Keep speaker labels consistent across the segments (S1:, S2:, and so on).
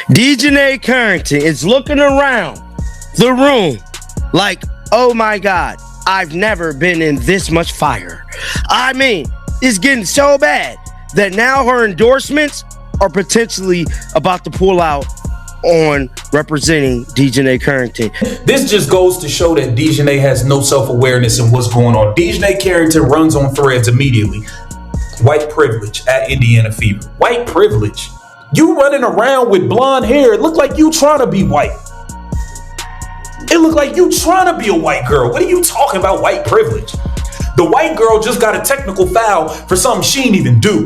S1: DIJONai Carrington is looking around the room like, oh my God, I've never been in this much fire. I mean, it's getting so bad that now her endorsements are potentially about to pull out on representing DIJONai Carrington.
S2: This just goes to show that DIJONai has no self-awareness in what's going on. DIJONai Carrington runs on threads immediately. White privilege at Indiana Fever. White privilege. You running around with blonde hair. It looked like you trying to be white. It looked like you trying to be a white girl. What are you talking about white privilege? The white girl just got a technical foul for something she didn't even do.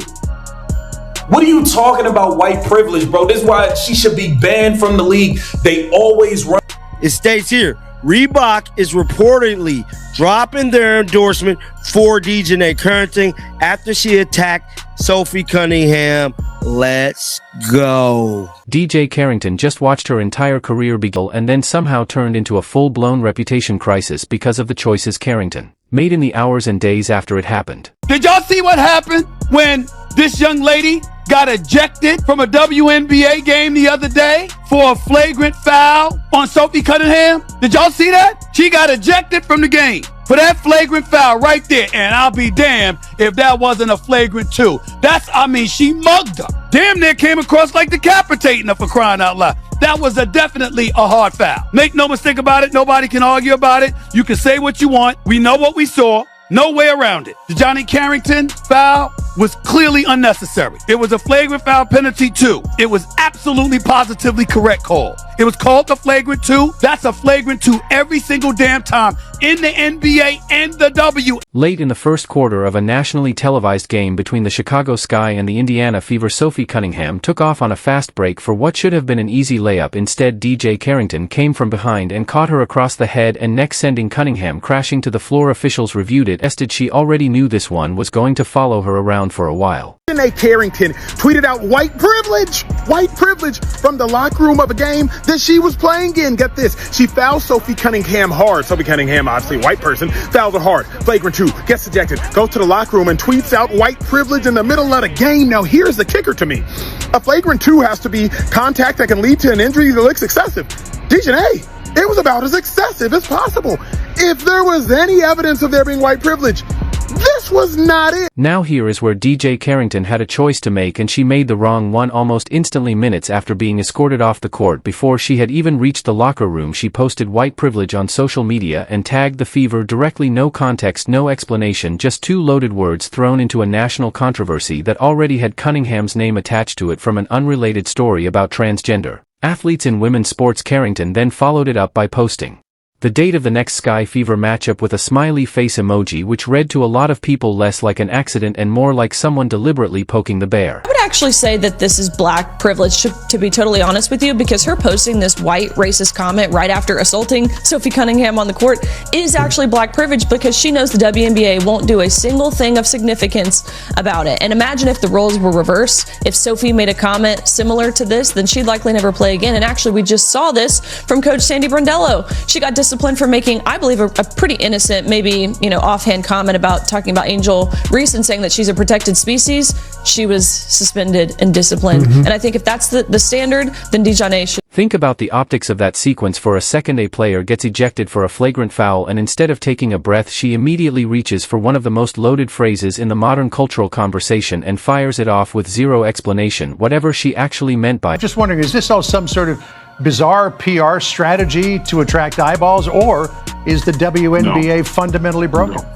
S2: What are you talking about white privilege, bro? This is why she should be banned from the league. They always run.
S1: It states here, Reebok is reportedly dropping their endorsement for DIJONai Carrington after she attacked Sophie Cunningham. Let's go.
S3: DJ Carrington just watched her entire career begin and then somehow turned into a full-blown reputation crisis because of the choices Carrington made in the hours and days after it happened.
S4: Did y'all see what happened when this young lady got ejected from a WNBA game the other day for a flagrant foul on Sophie Cunningham? Did y'all see that? She got ejected from the game for that flagrant foul right there, and I'll be damned if that wasn't a flagrant too. She mugged her. Damn near came across like decapitating her, for crying out loud. That was definitely a hard foul. Make no mistake about it. Nobody can argue about it. You can say what you want. We know what we saw. No way around it. The DIJONai Carrington foul was clearly unnecessary. It was a flagrant foul penalty too. It was absolutely positively correct call. It was called the flagrant two. That's a flagrant two every single damn time in the NBA and the W.
S3: Late in the first quarter of a nationally televised game between the Chicago Sky and the Indiana Fever, Sophie Cunningham took off on a fast break for what should have been an easy layup. Instead, DJ Carrington came from behind and caught her across the head and neck, sending Cunningham crashing to the floor. Officials reviewed it, as she already knew this one was going to follow her around for a while.
S5: DIJONai Carrington tweeted out white privilege from the locker room of a game that she was playing in. Get this, she fouled Sophie Cunningham hard. Sophie Cunningham, obviously a white person, fouled her hard. Flagrant two, gets ejected, goes to the locker room and tweets out white privilege in the middle of the game. Now here's the kicker to me. A flagrant two has to be contact that can lead to an injury that looks excessive. DIJONai, it was about as excessive as possible. If there was any evidence of there being white privilege, this was not it.
S3: Now here is where DJ Carrington had a choice to make, and she made the wrong one almost instantly. Minutes after being escorted off the court, before she had even reached the locker room, she posted white privilege on social media and tagged the Fever directly. No context, no explanation, just two loaded words thrown into a national controversy that already had Cunningham's name attached to it from an unrelated story about transgender athletes in women's sports. Carrington then followed it up by posting the date of the next Sky Fever matchup with a smiley face emoji, which read to a lot of people less like an accident and more like someone deliberately poking the bear.
S6: I would actually say that this is black privilege, to be totally honest with you, because her posting this white racist comment right after assaulting Sophie Cunningham on the court is actually black privilege, because she knows the WNBA won't do a single thing of significance about it. And imagine if the roles were reversed. If Sophie made a comment similar to this, then she'd likely never play again. And actually, we just saw this from Coach Sandy Brondello. She got disciplined for making, I believe, a pretty innocent, maybe, offhand comment about talking about Angel Reese and saying that she's a protected species. She was suspended and disciplined. And I think if that's the standard, then DIJONai should.
S3: Think about the optics of that sequence. For a second, a player gets ejected for a flagrant foul, and instead of taking a breath, she immediately reaches for one of the most loaded phrases in the modern cultural conversation and fires it off with zero explanation, whatever she actually meant by.
S7: Just wondering, is this all some sort of bizarre PR strategy to attract eyeballs, or is the WNBA fundamentally broken?
S8: No.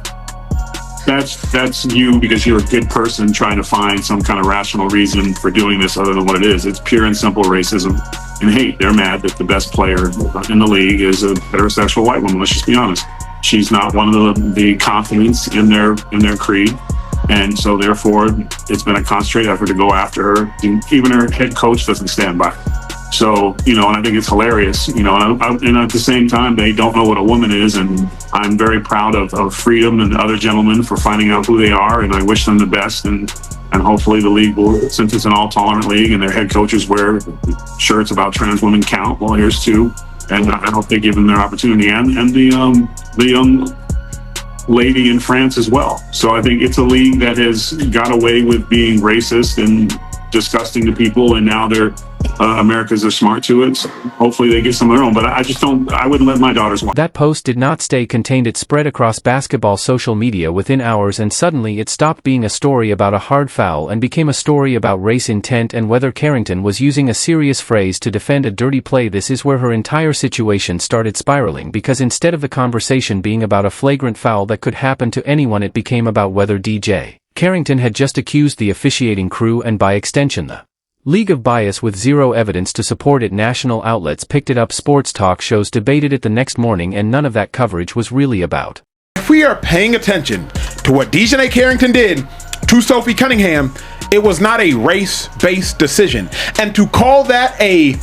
S8: That's you, because you're a good person trying to find some kind of rational reason for doing this other than what it is. It's pure and simple racism and hate. They're mad that the best player in the league is a heterosexual white woman. Let's just be honest. She's not one of the confidants in their creed. And so therefore it's been a concentrated effort to go after her. Even her head coach doesn't stand by. So, and I think it's hilarious, and at the same time, they don't know what a woman is. And I'm very proud of Freedom and the other gentlemen for finding out who they are. And I wish them the best. And hopefully the league will, since it's an all-tolerant league and their head coaches wear shirts about trans women count. Well, here's two. And I hope they give them their opportunity. And the young lady in France as well. So I think it's a league that has got away with being racist and disgusting to people, and now they're Americans are smart to it. So hopefully they get some of their own. But I wouldn't let my daughters watch.
S3: That post did not stay contained. It spread across basketball social media within hours, and suddenly it stopped being a story about a hard foul and became a story about race intent and whether Carrington was using a serious phrase to defend a dirty play. This is where her entire situation started spiraling, because instead of the conversation being about a flagrant foul that could happen to anyone, it became about whether DJ Carrington had just accused the officiating crew and by extension the league of bias with zero evidence to support it. National outlets picked it up, sports talk shows debated it the next morning, and none of that coverage was really about.
S5: If we are paying attention to what DIJONai Carrington did to Sophie Cunningham, it was not a race-based decision. And to call that a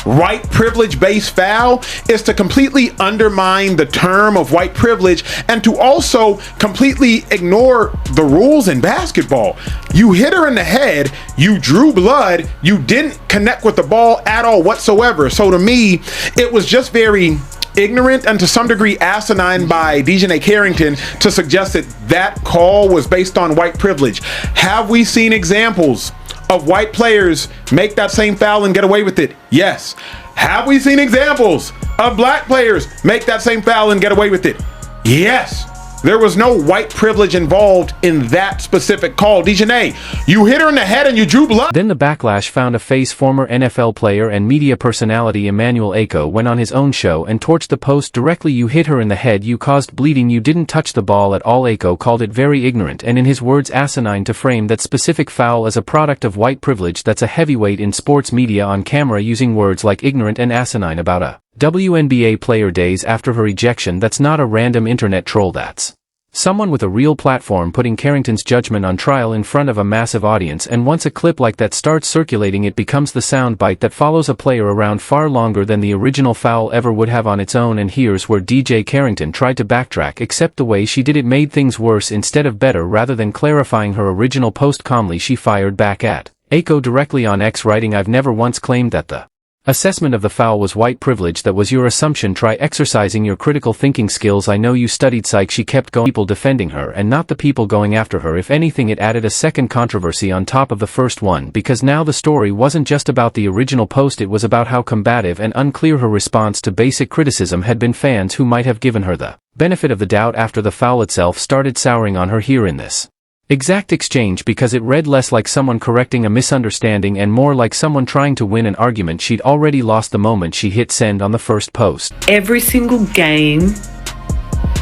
S5: white privilege-based foul is to completely undermine the term of white privilege and to also completely ignore the rules in basketball. You hit her in the head, you drew blood, you didn't connect with the ball at all whatsoever. So to me, it was just very ignorant and to some degree asinine by DIJONai Carrington to suggest that that call was based on white privilege. Have we seen examples of white players make that same foul and get away with it? Yes. Have we seen examples of black players make that same foul and get away with it? Yes. There was no white privilege involved in that specific call. DIJONai, you hit her in the head and you drew blood.
S3: Then the Backlash found a face. Former NFL player and media personality Emmanuel Acho went on his own show and torched the post directly. You hit her in the head, you caused bleeding, you didn't touch the ball at all. Acho called it very ignorant and, in his words, asinine to frame that specific foul as a product of white privilege. That's a heavyweight in sports media on camera, using words like ignorant and asinine about a WNBA player days after her ejection. That's not a random internet troll, that's someone with a real platform putting Carrington's judgment on trial in front of a massive audience. And once a clip like that starts circulating, it becomes the soundbite that follows a player around far longer than the original foul ever would have on its own. And here's where DJ Carrington tried to backtrack, except the way she did it made things worse instead of better. Rather than clarifying her original post calmly, she fired back at Acho directly on X, writing, "I've never once claimed that the assessment of the foul was white privilege. That was your assumption. Try exercising your critical thinking skills. I know you studied psych." She kept going, people defending her and not the people going after her. If anything, it added a second controversy on top of the first one, because now the story wasn't just about the original post, it was about how combative and unclear her response to basic criticism had been. Fans who might have given her the benefit of the doubt after the foul itself started souring on her here in this exact exchange, because it read less like someone correcting a misunderstanding and more like someone trying to win an argument she'd already lost the moment she hit send on the first post.
S9: Every single game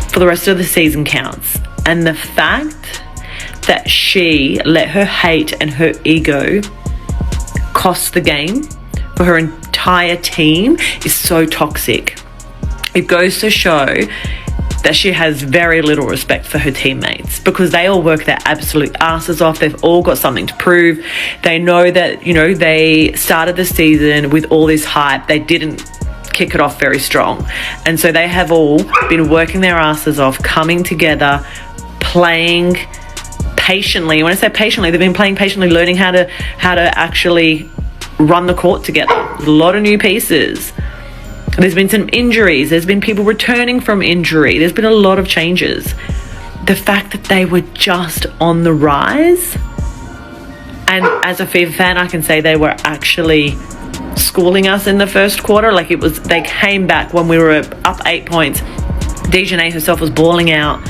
S9: for the rest of the season counts, and the fact that she let her hate and her ego cost the game for her entire team is so toxic. It goes to show that she has very little respect for her teammates, because they all work their absolute asses off. They've all got something to prove. They know that, you know, they started the season with all this hype. They didn't kick it off very strong. And so they have all been working their asses off, coming together, playing patiently. When I say patiently, they've been playing patiently, learning how to actually run the court together. There's a lot of new pieces. There's been some injuries. There's been people returning from injury. There's been a lot of changes. The fact that they were just on the rise, and as a Fever fan, I can say they were actually schooling us in the first quarter. Like, it was, they came back when we were up 8 points. DIJONai herself was balling out,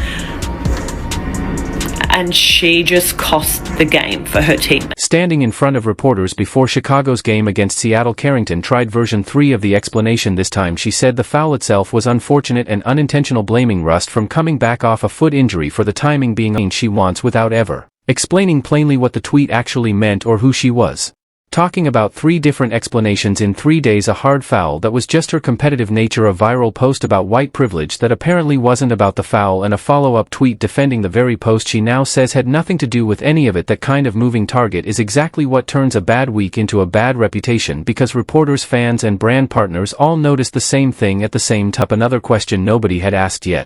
S9: and she just cost the game for her team.
S3: Standing in front of reporters before Chicago's game against Seattle, Carrington tried version 3 of the explanation. This time she said the foul itself was unfortunate and unintentional, blaming rust from coming back off a foot injury for the timing being she wants, without ever explaining plainly what the tweet actually meant or who she was. Talking about 3 different explanations in 3 days, a hard foul that was just her competitive nature, a viral post about white privilege that apparently wasn't about the foul, and a follow-up tweet defending the very post she now says had nothing to do with any of it. That kind of moving target is exactly what turns a bad week into a bad reputation, because reporters, fans and brand partners all noticed the same thing at the same time. Another question nobody had asked yet.